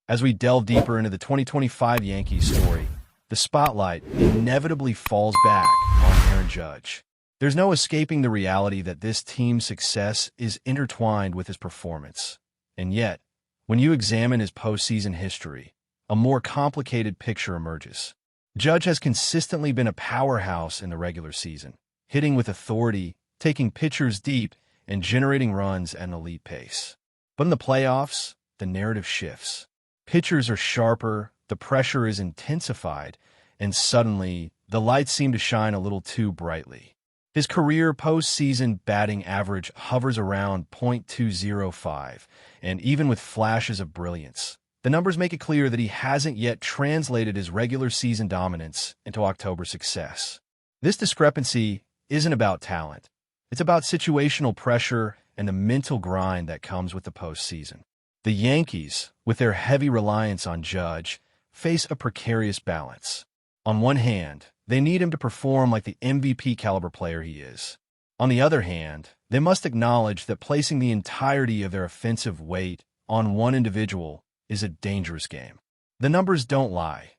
As we delve deeper into the 2025 Yankees story, the spotlight inevitably falls back on Aaron Judge. There's no escaping the reality that this team's success is intertwined with his performance. And yet, when you examine his postseason history, a more complicated picture emerges. Judge has consistently been a powerhouse in the regular season, hitting with authority, taking pitchers deep, and generating runs at an elite pace. But in the playoffs, the narrative shifts. Pitchers are sharper, the pressure is intensified, and suddenly, the lights seem to shine a little too brightly. His career postseason batting average hovers around .205, and even with flashes of brilliance, the numbers make it clear that he hasn't yet translated his regular season dominance into October success. This discrepancy isn't about talent. It's about situational pressure and the mental grind that comes with the postseason. The Yankees, with their heavy reliance on Judge, face a precarious balance. On one hand, they need him to perform like the MVP-caliber player he is. On the other hand, they must acknowledge that placing the entirety of their offensive weight on one individual is a dangerous game. The numbers don't lie.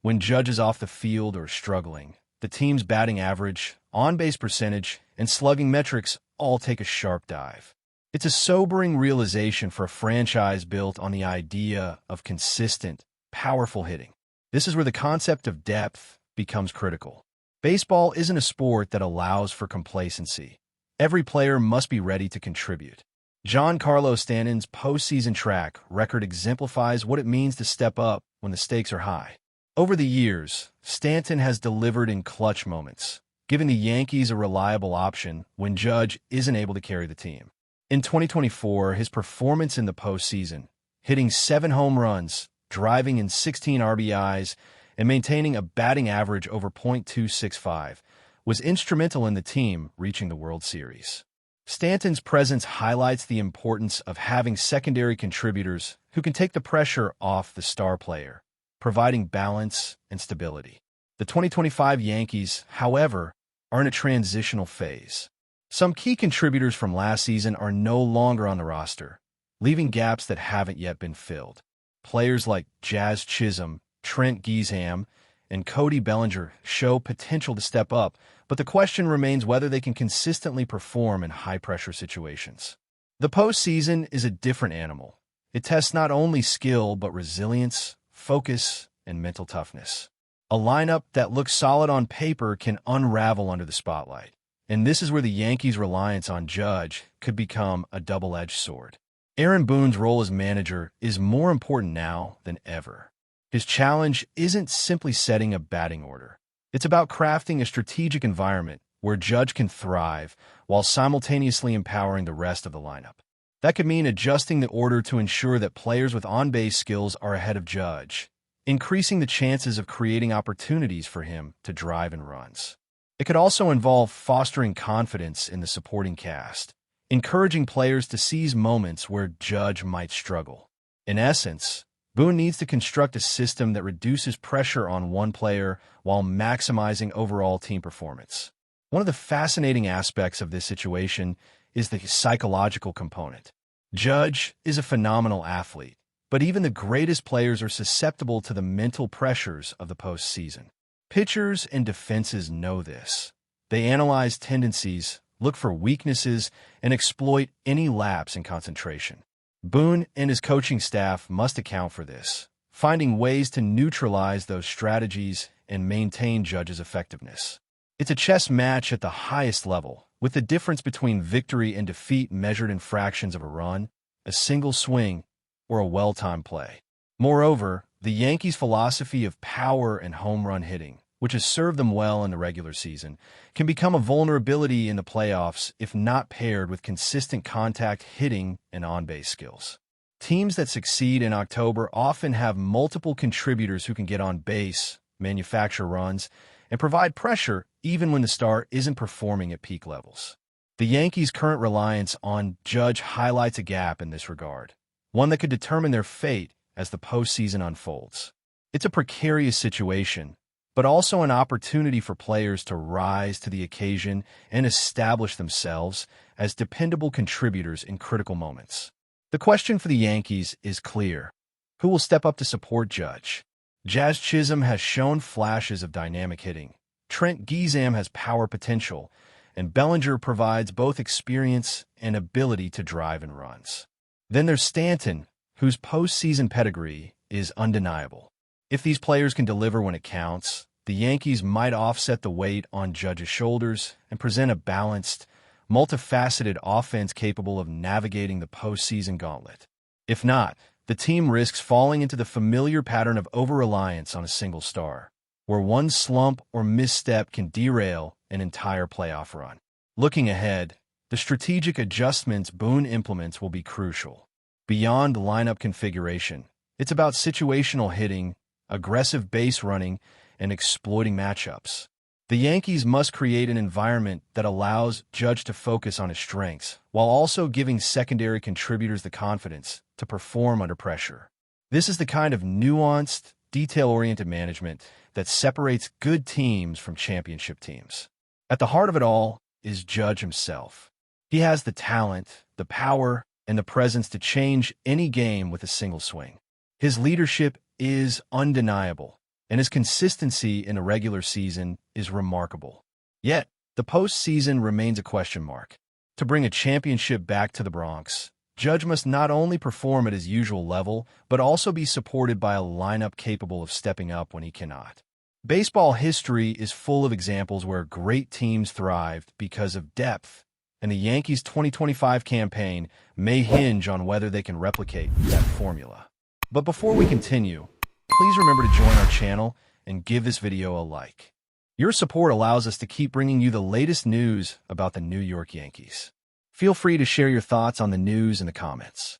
When Judge is off the field or struggling, the team's batting average, on-base percentage, and slugging metrics all take a sharp dive. It's a sobering realization for a franchise built on the idea of consistent, powerful hitting. This is where the concept of depth becomes critical. Baseball isn't a sport that allows for complacency. Every player must be ready to contribute. Giancarlo Stanton's postseason track record exemplifies what it means to step up when the stakes are high. Over the years, Stanton has delivered in clutch moments, giving the Yankees a reliable option when Judge isn't able to carry the team. In 2024, his performance in the postseason, hitting 7 home runs, driving in 16 RBIs, and maintaining a batting average over .265, was instrumental in the team reaching the World Series. Stanton's presence highlights the importance of having secondary contributors who can take the pressure off the star player, providing balance and stability. The 2025 Yankees, however, are in a transitional phase. Some key contributors from last season are no longer on the roster, leaving gaps that haven't yet been filled. Players like Jazz Chisholm, Trent Giesham, and Cody Bellinger show potential to step up, but the question remains whether they can consistently perform in high-pressure situations. The postseason is a different animal. It tests not only skill, but resilience, focus, and mental toughness. A lineup that looks solid on paper can unravel under the spotlight. And this is where the Yankees' reliance on Judge could become a double-edged sword. Aaron Boone's role as manager is more important now than ever. His challenge isn't simply setting a batting order. It's about crafting a strategic environment where Judge can thrive while simultaneously empowering the rest of the lineup. That could mean adjusting the order to ensure that players with on-base skills are ahead of Judge, increasing the chances of creating opportunities for him to drive in runs. It could also involve fostering confidence in the supporting cast, encouraging players to seize moments where Judge might struggle. In essence, Boone needs to construct a system that reduces pressure on one player while maximizing overall team performance. One of the fascinating aspects of this situation is the psychological component. Judge is a phenomenal athlete, but even the greatest players are susceptible to the mental pressures of the postseason. Pitchers and defenses know this. They analyze tendencies, look for weaknesses, and exploit any lapse in concentration. Boone and his coaching staff must account for this, finding ways to neutralize those strategies and maintain Judge's effectiveness. It's a chess match at the highest level, with the difference between victory and defeat measured in fractions of a run, a single swing, or a well-timed play. Moreover, the Yankees' philosophy of power and home run hitting, which has served them well in the regular season, can become a vulnerability in the playoffs if not paired with consistent contact hitting and on-base skills. Teams that succeed in October often have multiple contributors who can get on base, manufacture runs, and provide pressure even when the star isn't performing at peak levels. The Yankees' current reliance on Judge highlights a gap in this regard, one that could determine their fate as the postseason unfolds. It's a precarious situation, but also an opportunity for players to rise to the occasion and establish themselves as dependable contributors in critical moments. The question for the Yankees is clear. Who will step up to support Judge? Jazz Chisholm has shown flashes of dynamic hitting. Trent Gizam has power potential, and Bellinger provides both experience and ability to drive in runs. Then there's Stanton, whose postseason pedigree is undeniable. If these players can deliver when it counts, the Yankees might offset the weight on Judge's shoulders and present a balanced, multifaceted offense capable of navigating the postseason gauntlet. If not, the team risks falling into the familiar pattern of over-reliance on a single star, where one slump or misstep can derail an entire playoff run. Looking ahead, the strategic adjustments Boone implements will be crucial. Beyond lineup configuration, it's about situational hitting, aggressive base running, and exploiting matchups. The Yankees must create an environment that allows Judge to focus on his strengths, while also giving secondary contributors the confidence to perform under pressure. This is the kind of nuanced, detail-oriented management that separates good teams from championship teams. At the heart of it all is Judge himself. He has the talent, the power, and the presence to change any game with a single swing. His leadership is undeniable, and his consistency in a regular season is remarkable. Yet, the postseason remains a question mark. To bring a championship back to the Bronx, Judge must not only perform at his usual level, but also be supported by a lineup capable of stepping up when he cannot. Baseball history is full of examples where great teams thrived because of depth, and the Yankees' 2025 campaign may hinge on whether they can replicate that formula. But before we continue, please remember to join our channel and give this video a like. Your support allows us to keep bringing you the latest news about the New York Yankees. Feel free to share your thoughts on the news in the comments.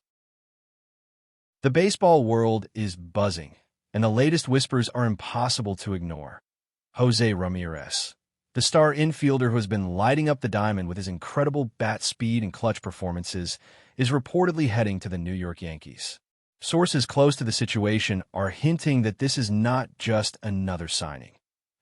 The baseball world is buzzing, and the latest whispers are impossible to ignore. JOSÉ Ramirez, the star infielder who has been lighting up the diamond with his incredible bat speed and clutch performances, is reportedly heading to the New York Yankees. Sources close to the situation are hinting that this is not just another signing.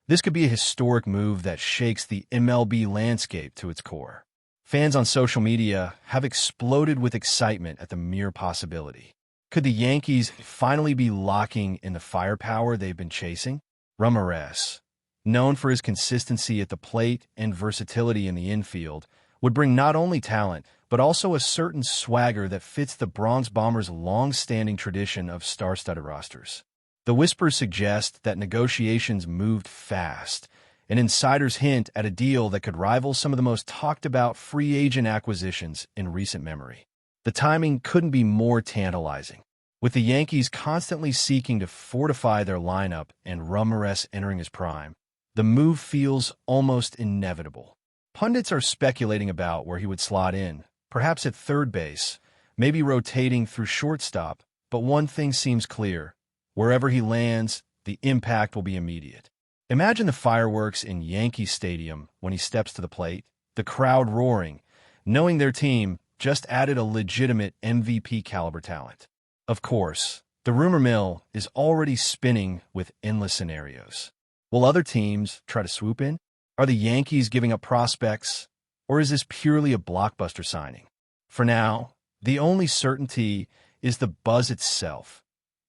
This could be a historic move that shakes the MLB landscape to its core. Fans on social media have exploded with excitement at the mere possibility. Could the Yankees finally be locking in the firepower they've been chasing? Ramirez, known for his consistency at the plate and versatility in the infield, would bring not only talent, but also a certain swagger that fits the Bronx Bombers' long-standing tradition of star-studded rosters. The whispers suggest that negotiations moved fast, and insiders hint at a deal that could rival some of the most talked-about free agent acquisitions in recent memory. The timing couldn't be more tantalizing. With the Yankees constantly seeking to fortify their lineup and Ramirez entering his prime, the move feels almost inevitable. Pundits are speculating about where he would slot in, perhaps at third base, maybe rotating through shortstop, but one thing seems clear. Wherever he lands, the impact will be immediate. Imagine the fireworks in Yankee Stadium when he steps to the plate, the crowd roaring, knowing their team just added a legitimate MVP-caliber talent. Of course, the rumor mill is already spinning with endless scenarios. Will other teams try to swoop in? Are the Yankees giving up prospects, or is this purely a blockbuster signing? For now, the only certainty is the buzz itself.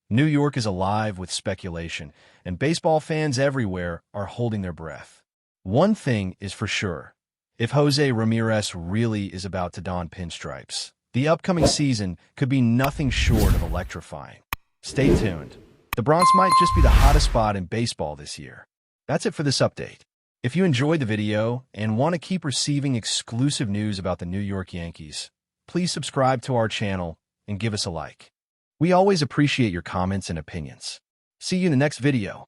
New York is alive with speculation, and baseball fans everywhere are holding their breath. One thing is for sure. If JOSÉ Ramirez really is about to don pinstripes, the upcoming season could be nothing short of electrifying. Stay tuned. The Bronx might just be the hottest spot in baseball this year. That's it for this update. If you enjoyed the video and want to keep receiving exclusive news about the New York Yankees, please subscribe to our channel and give us a like. We always appreciate your comments and opinions. See you in the next video.